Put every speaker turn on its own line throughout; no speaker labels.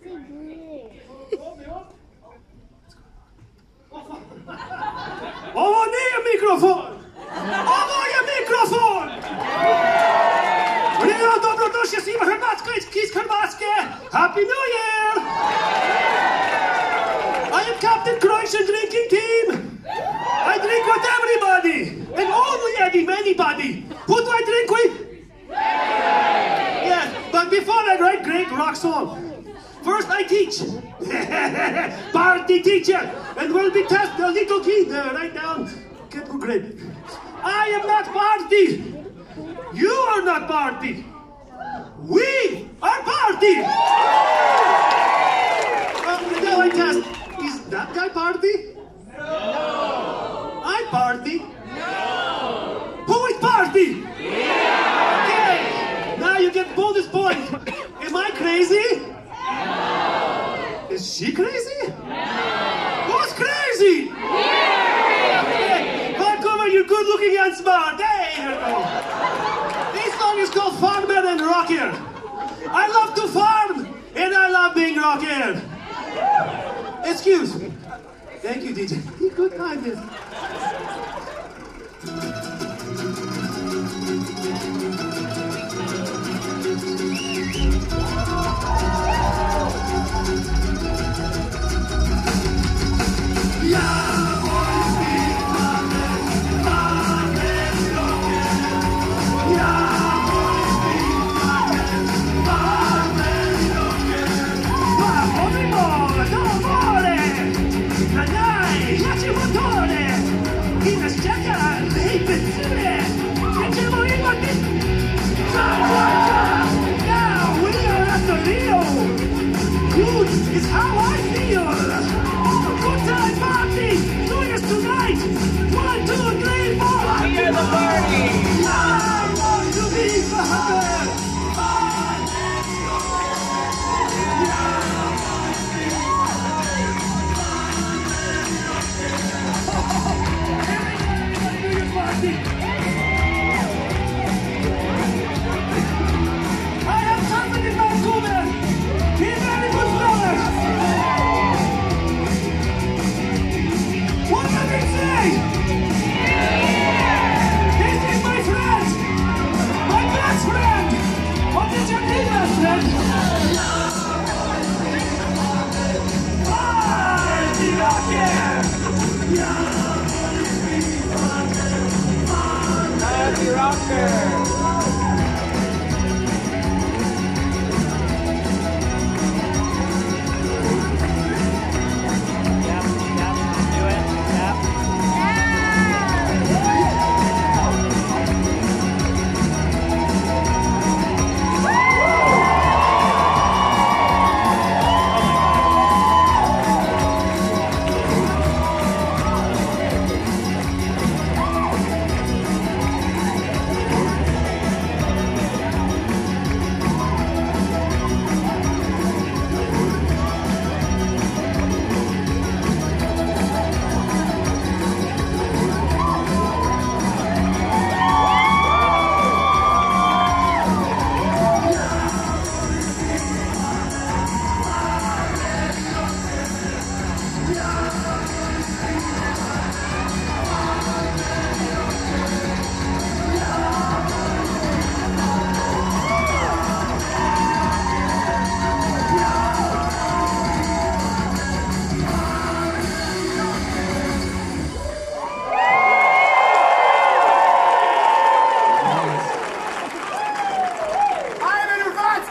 Vad är en mikrofon? Vad är en mikrofon? Redan dobrodošli svima Hrvatskoj iz Hrvatske. Happy New Year! I am Captain Croatian drinking team. I drink with everybody and only anybody. Who do I drink with? Yes, but before I write great rock song, first I teach. Party teacher. And we'll be test the little kid right down. Get good grade. I am not party. You are not party. We are party. Now I test. Is that guy party? No. I party? No. Who is party? Yeah. Okay. Now you get bonus point. Am I crazy? No. Is she crazy? No. Who's crazy? Yeah. Okay. Vancouver, you're good looking and smart. Hey, here we go. This song is called Farmer and Rocker. I love to farm and I love being rocker. Excuse me. Thank you, DJ. Good kindness. It's how I feel. Good time party. Join us tonight. 1, 2, 3, 4.
We are the party.
I want to be Father. Everybody do your party. I have something in Vancouver. He's very good brothers. What does it say? This is my friend. My best friend. What is your name, best friend? Party rocker.
Party rocker.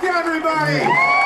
Everybody!